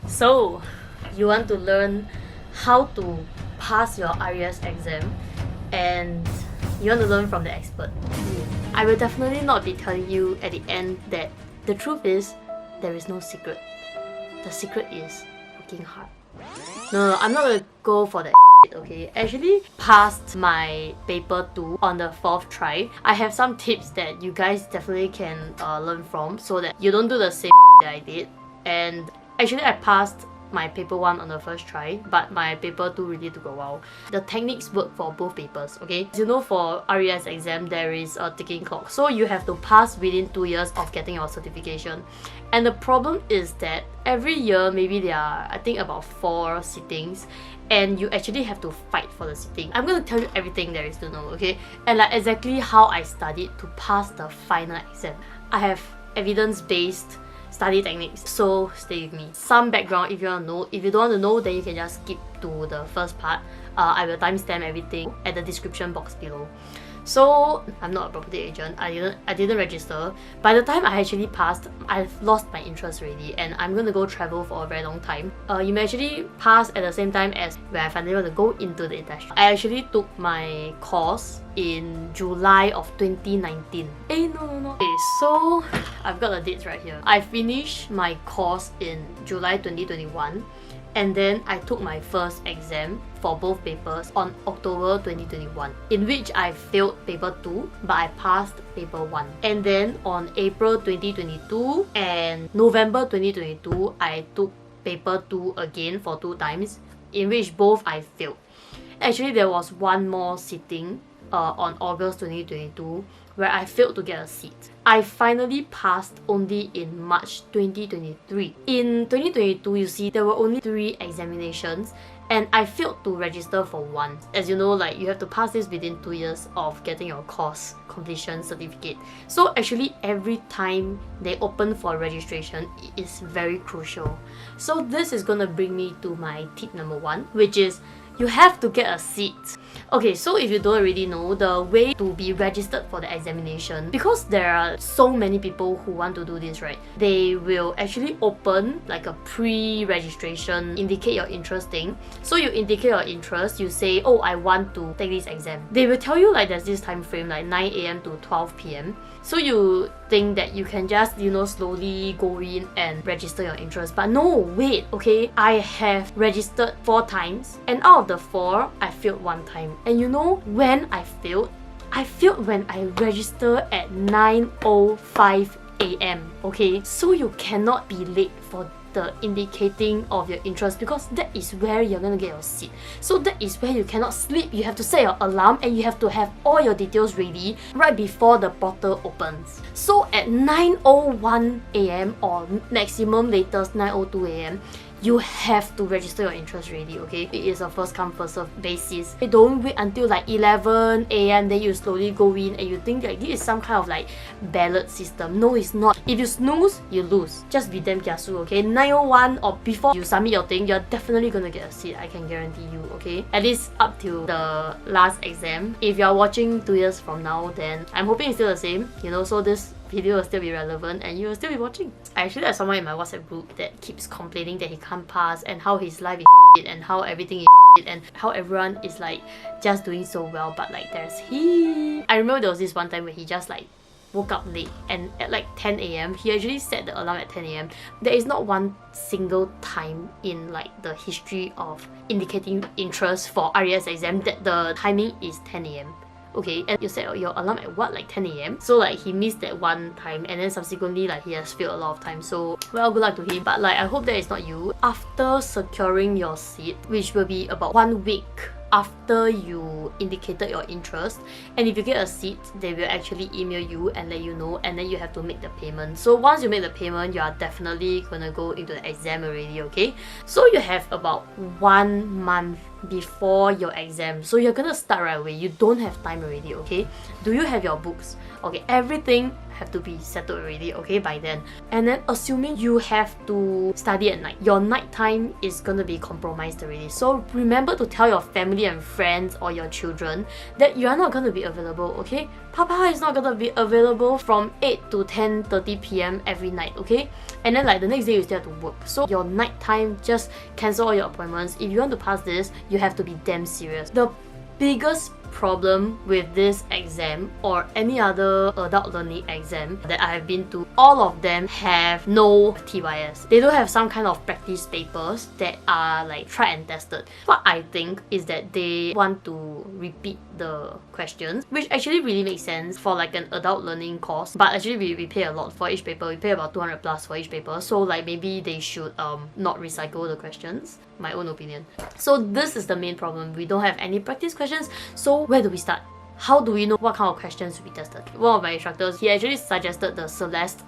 So, you want to learn how to pass your RES exam and you want to learn from the expert. I will definitely not be telling you at the end that the truth is there is no secret. The secret is working hard. No, I'm not gonna go for that okay? Actually passed my paper 2 on the 4th try. I have some tips that you guys definitely can learn from so that you don't do the same that I did. And actually I passed my paper 1 on the first try, but my paper 2 really took a while. The techniques work for both papers, okay? As you know, for RES exam, there is a ticking clock. So you have to pass within 2 years of getting your certification. And the problem is that every year, maybe there are, I think, about 4 sittings, and you actually have to fight for the sitting. I'm gonna tell you everything there is to know, okay? And like exactly how I studied to pass the final exam. I have evidence-based study techniques, so stay with me. Some background if you want to know. If you don't want to know, then you can just skip to the first part. I will timestamp everything at the description box below. So I'm not a property agent. I didn't register. By the time I actually passed, I've lost my interest already, and I'm gonna go travel for a very long time. You may actually pass at the same time as when I finally want to go into the industry. I actually took my course in July of 2019. No. Okay, so I've got the dates right here. I finished my course in July 2021. And then I took my first exam for both papers on October 2021, in which I failed paper 2, but I passed paper 1. And then on April 2022 and November 2022, I took paper 2 again for 2 times, in which both I failed. Actually, there was one more sitting on August 2022 where I failed to get a seat. I finally passed only in March 2023. In 2022, you see, there were only 3 examinations and I failed to register for 1. As you know, like, you have to pass this within 2 years of getting your course completion certificate. So actually, every time they open for registration, it is very crucial. So this is gonna bring me to my tip number 1, which is you have to get a seat. Okay, so if you don't already know, the way to be registered for the examination, because there are so many people who want to do this, right? They will actually open like a pre-registration, indicate your interest thing. So you indicate your interest, you say, oh, I want to take this exam. They will tell you like there's this time frame, like 9 AM to 12 PM. So you think that you can just, you know, slowly go in and register your interest. But no, wait, okay? I have registered 4 times, and out of the 4, I failed 1 time. And you know when I failed? I failed when I registered at 9:05 AM, okay? So you cannot be late for the indicating of your interest, because that is where you're gonna get your seat. So that is where you cannot sleep. You have to set your alarm and you have to have all your details ready right before the portal opens. So at 9:01 AM or maximum latest 9:02 AM, you have to register your interest already, okay? It is a first come first serve basis. Don't wait until like 11 AM then you slowly go in and you think like this is some kind of like ballot system. No, it's not. If you snooze, you lose. Just be damn kiasu, okay? 9:01 or before you submit your thing, you're definitely gonna get a seat. I can guarantee you, okay? At least up till the last exam. If you're watching 2 years from now, then I'm hoping it's still the same, you know, so this video will still be relevant and you will still be watching. I actually have someone in my WhatsApp group that keeps complaining that he can't pass and how his life is and how everything is and how everyone is like just doing so well, but like there's he. I remember there was this one time where he just like woke up late and at like 10 AM, he actually set the alarm at 10 AM. There is not one single time in like the history of indicating interest for RES exam that the timing is 10 AM. Okay, and you set your alarm at what, like 10 AM? So like he missed that one time and then subsequently like he has failed a lot of times. So well, good luck to him. But like I hope that is not you. After securing your seat, which will be about 1 week after you indicated your interest, and if you get a seat, they will actually email you and let you know, and then you have to make the payment. So once you make the payment, you are definitely gonna go into the exam already, okay? So you have about 1 month before your exam, so you're gonna start right away. You don't have time already, okay? Do you have your books? Okay, everything have to be settled already, okay, by then. And then assuming you have to study at night, your night time is gonna be compromised already. So remember to tell your family and friends or your children that you are not gonna be available, okay? Papa is not gonna be available from 8 to 10:30 p.m. every night, okay? And then like the next day you still have to work. So your night time, just cancel all your appointments. If you want to pass this, you have to be damn serious. The biggest problem with this exam or any other adult learning exam that I have been to, all of them have no TYS. They don't have some kind of practice papers that are like tried and tested. What I think is that they want to repeat the questions, which actually really makes sense for like an adult learning course, but actually we pay a lot for each paper. We pay about 200 plus for each paper, so like maybe they should not recycle the questions. My own opinion. So this is the main problem. We don't have any practice questions. So where do we start? How do we know what kind of questions to be tested? One of my instructors, he actually suggested the Celeste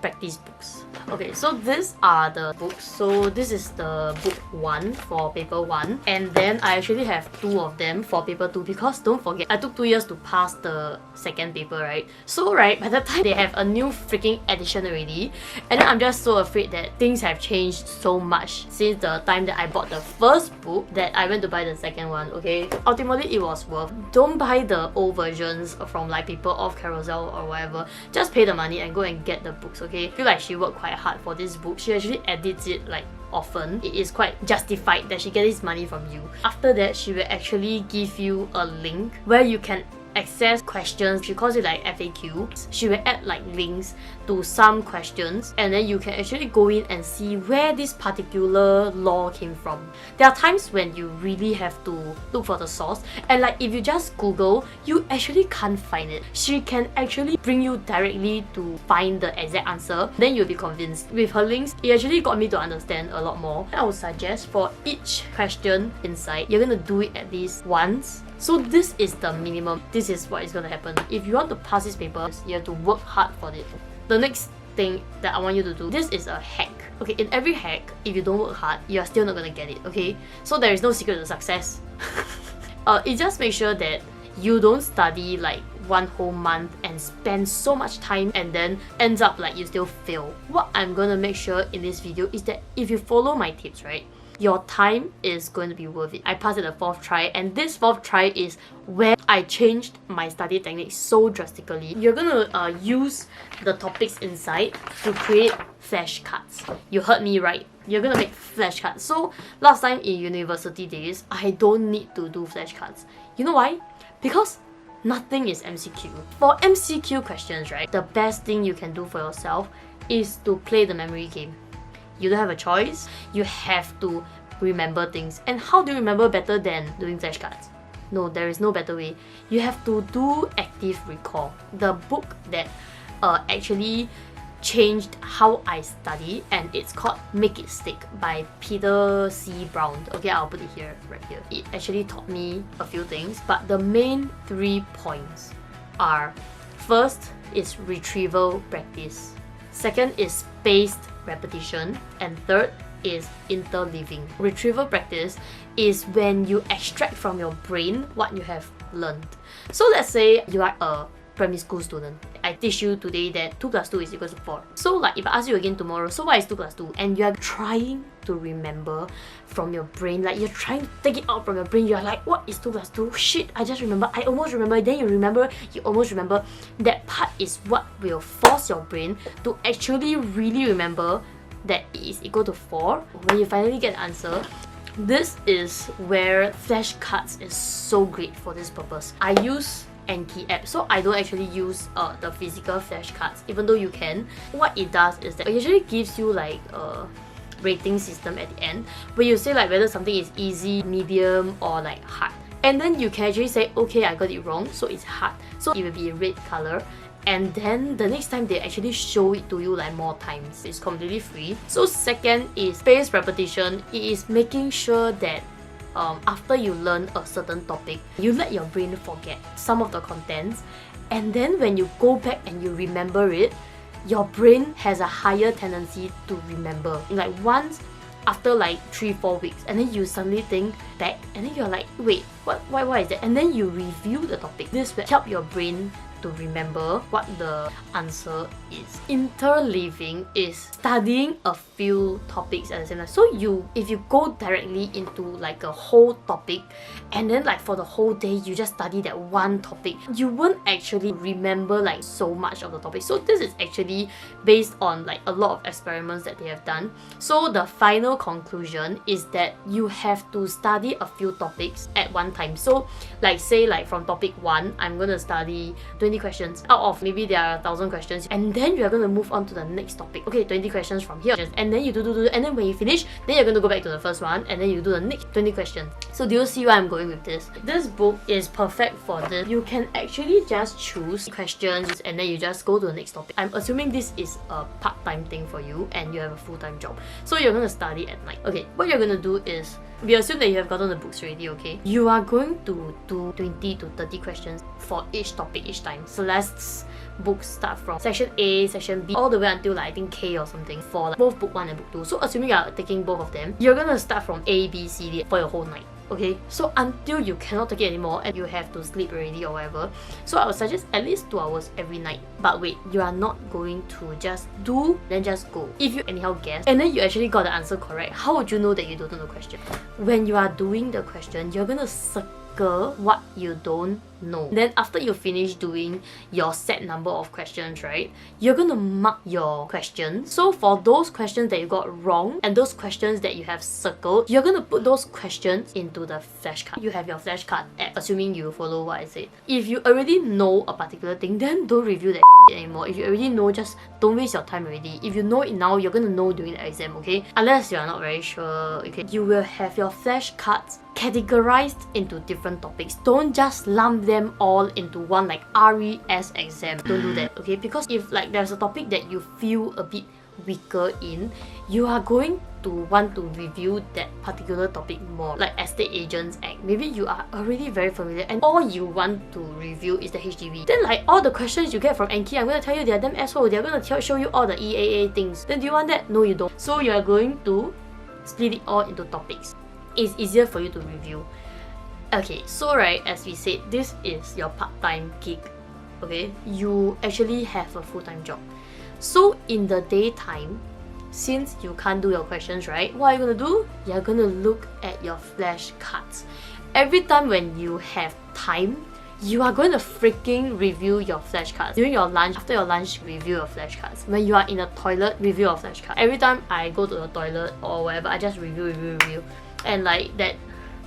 practice books. Okay, so these are the books. So this is the book 1 for paper 1, and then I actually have 2 of them for paper 2 because don't forget, I took 2 years to pass the second paper, right? So right, by the time they have a new freaking edition already, and then I'm just so afraid that things have changed so much since the time that I bought the first book that I went to buy the second one, okay? Ultimately, it was worth. Don't buy the old versions from like people off Carousel or whatever. Just pay the money and go and get the books, okay? I feel like she worked quite hard for this book. She actually edits it like often. It is quite justified that she gets this money from you. After that, she will actually give you a link where you can access questions. She calls it like FAQ. She will add like links to some questions, and then you can actually go in and see where this particular law came from. There are times when you really have to look for the source, and like if you just Google, you actually can't find it. She can actually bring you directly to find the exact answer, then you'll be convinced. With her links, it actually got me to understand a lot more. I would suggest for each question inside, you're gonna do it at least once. So this is the minimum. This is what is going to happen. If you want to pass this paper, you have to work hard for it. The next thing that I want you to do, this is a hack. Okay, in every hack, if you don't work hard, you are still not going to get it, okay? So there is no secret to success. It just makes sure that you don't study like 1 whole month and spend so much time and then ends up like you still fail. What I'm going to make sure in this video is that if you follow my tips, right, your time is going to be worth it. I passed it the 4th try, and this 4th try is where I changed my study technique so drastically. You're gonna use the topics inside to create flashcards. You heard me right. You're gonna make flashcards. So last time in university days, I don't need to do flashcards. You know why? Because nothing is MCQ. For MCQ questions, right, the best thing you can do for yourself is to play the memory game. You don't have a choice. You have to remember things. And how do you remember better than doing flashcards? No, there is no better way. You have to do active recall. The book that actually changed how I study, and it's called Make It Stick by Peter C. Brown. Okay, I'll put it here, right here. It actually taught me a few things, but the main 3 points are: first is retrieval practice, second is spaced repetition, and third is interleaving. Retrieval practice is when you extract from your brain what you have learned. So let's say you are a primary school student. I teach you today that 2 plus 2 is equal to 4. So like if I ask you again tomorrow, so what is 2 plus 2? And you are trying to remember from your brain, like you're trying to take it out from your brain, you're like, what is 2 plus 2? Shit, I just remember, I almost remember, then you remember, you almost remember. That part is what will force your brain to actually really remember that it is equal to 4. When you finally get the answer, this is where flashcards is so great for this purpose. I use Anki app, so I don't actually use the physical flashcards, even though you can. What it does is that it usually gives you like a rating system at the end where you say like whether something is easy, medium, or like hard. And then you can actually say, okay, I got it wrong, so it's hard. So it will be a red color. And then the next time they actually show it to you like more times. It's completely free. So second is spaced repetition. It is making sure that after you learn a certain topic, you let your brain forget some of the contents, and then when you go back and you remember it, your brain has a higher tendency to remember. Like once after like 3-4 weeks, and then you suddenly think back, and then you're like, wait, what is that? And then you review the topic. This will help your brain to remember what the answer is. Interleaving is studying a few topics at the same time. So if you go directly into like a whole topic and then like for the whole day you just study that one topic, you won't actually remember like so much of the topic. So this is actually based on like a lot of experiments that they have done. So the final conclusion is that you have to study a few topics at one time. So like say like from topic 1, I'm gonna study 20 questions out of maybe there are 1,000 questions, and then you're gonna move on to the next topic. Okay, 20 questions from here, and then you do, and then when you finish, then you're gonna go back to the first one, and then you do the next 20 questions. So do you see where I'm going with this? This book is perfect for this. You can actually just choose questions and then you just go to the next topic. I'm assuming this is a part-time thing for you and you have a full-time job. So you're gonna study at night. Okay, what you're gonna do is, we assume that you have gotten the books already, okay? You are going to do 20 to 30 questions for each topic each time. Celeste's books start from section A, section B, all the way until like I think K or something for like both book 1 and book 2. So assuming you are taking both of them, you're gonna start from A, B, C, D for your whole night. Okay, so until you cannot take it anymore and you have to sleep already or whatever, so I would suggest at least 2 hours every night. But wait, you are not going to just do then just go. If you anyhow guess and then you actually got the answer correct, how would you know that you don't know the question? When you are doing the question, you're gonna circle what you don't know. Then after you finish doing your set number of questions, right, you're gonna mark your questions. So for those questions that you got wrong and those questions that you have circled, you're gonna put those questions into the flashcard. You have your flashcard app, assuming you follow what I said. If you already know a particular thing, then don't review that anymore. If you already know, just don't waste your time already. If you know it now, you're gonna know during the exam, okay? Unless you're not very sure, okay? You will have your flashcards categorized into different topics. Don't just lump them all into one like RES exam. Don't do that, okay? Because if like there's a topic that you feel a bit weaker in, you are going to want to review that particular topic more. Like Estate Agents Act, maybe you are already very familiar and all you want to review is the HDB. Then like all the questions you get from Anki, I'm gonna tell you they're damn asshole. They're gonna show you all the EAA things. Then do you want that? No, you don't. So you're going to split it all into topics. It's easier for you to review. Okay, so right, as we said, this is your part-time gig. Okay, you actually have a full-time job. So in the daytime, since you can't do your questions, right, what are you gonna do? You're gonna look at your flashcards. Every time when you have time, you are going to freaking review your flashcards. During your lunch, after your lunch, review your flashcards. When you are in the toilet, review your flashcards. Every time I go to the toilet or whatever, I just review. And like that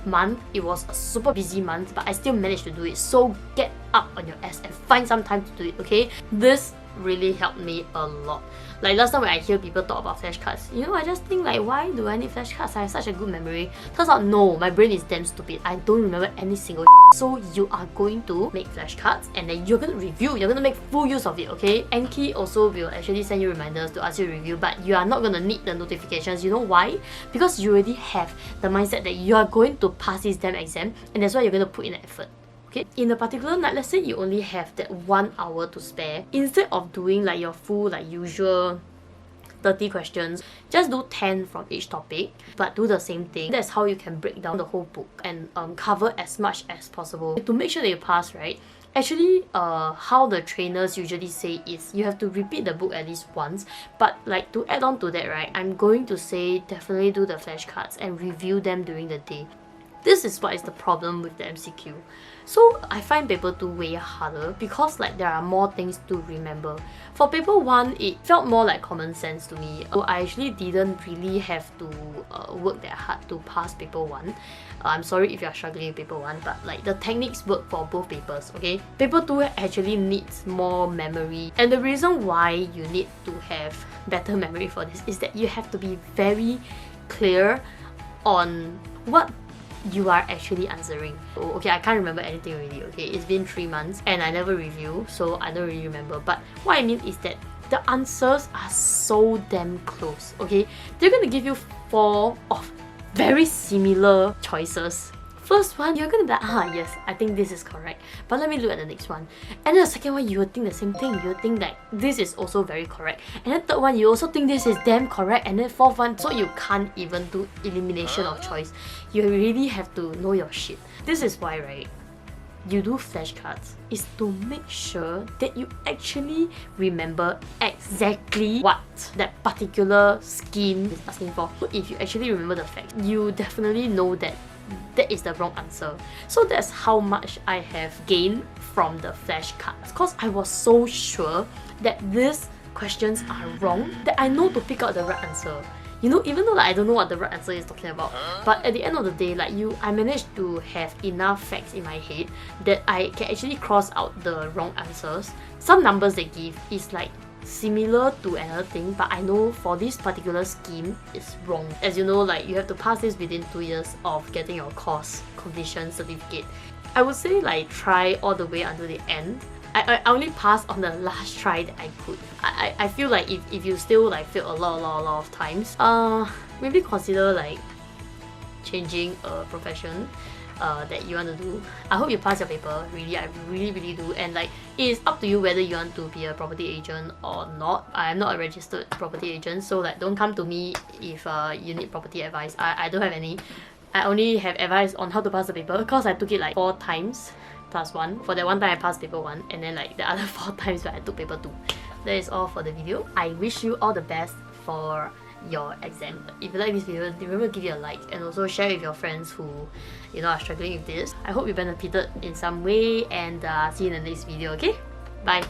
month, it was a super busy month, but I still managed to do it. So get up on your ass and find some time to do it, okay? This really helped me a lot. Like last time when I hear people talk about flashcards, you know, I just think like, why do I need flashcards? I have such a good memory. Turns out no, my brain is damn stupid. I don't remember any single So you are going to make flashcards and then you're going to review. You're going to make full use of it, okay? Anki also will actually send you reminders to ask you to review, but you are not going to need the notifications. You know why? Because you already have the mindset that you are going to pass this damn exam, and that's why you're going to put in the effort. Okay, in a particular night, let's say you only have that 1 hour to spare. Instead of doing like your full like usual 30 questions, just do 10 from each topic, but do the same thing. That's how you can break down the whole book and cover as much as possible. To make sure that you pass, right, actually how the trainers usually say is you have to repeat the book at least once, but like to add on to that, right, I'm going to say definitely do the flashcards and review them during the day. This is what is the problem with the MCQ. So I find paper 2 way harder because like there are more things to remember. For paper 1, it felt more like common sense to me. So I actually didn't really have to work that hard to pass paper 1. I'm sorry if you're struggling with paper 1, but like the techniques work for both papers, okay? Paper 2 actually needs more memory. And the reason why you need to have better memory for this is that you have to be very clear on what you are actually answering. Oh, okay, I can't remember anything really, okay? It's been 3 months and I never review, so I don't really remember. But what I mean is that the answers are so damn close, okay? They're gonna give you 4 of very similar choices. First one, you're gonna be like, yes, I think this is correct. But let me look at the next one. And then the second one, you will think the same thing. You will think that this is also very correct. And then third one, you also think this is damn correct. And then fourth one, so you can't even do elimination of choice. You really have to know your shit. This is why, right, you do flashcards is to make sure that you actually remember exactly what that particular scheme is asking for. So if you actually remember the fact, you definitely know that that is the wrong answer. So that's how much I have gained from the flashcards, because I was so sure that these questions are wrong that I know to pick out the right answer. You know, even though like, I don't know what the right answer is talking about, but at the end of the day, like I managed to have enough facts in my head that I can actually cross out the wrong answers. Some numbers they give is like similar to another thing, but I know for this particular scheme it's wrong. As you know, like you have to pass this within 2 years of getting your course completion certificate. I would say like try all the way until the end. I only passed on the last try that I could. I feel like if you still like fail a lot of times, maybe consider like changing a profession that you want to do. I hope you pass your paper, really, I really do. And like it is up to you whether you want to be a property agent or not. I am not a registered property agent, so like don't come to me if you need property advice. I don't have any. I only have advice on how to pass the paper because I took it like 4 times plus 1. For that one time I passed paper 1, and then like the other 4 times where I took paper 2. That is all for the video. I wish you all the best for your exam. If you like this video, remember to give it a like and also share with your friends who are struggling with this. I hope you benefited in some way, and see you in the next video, okay? Bye!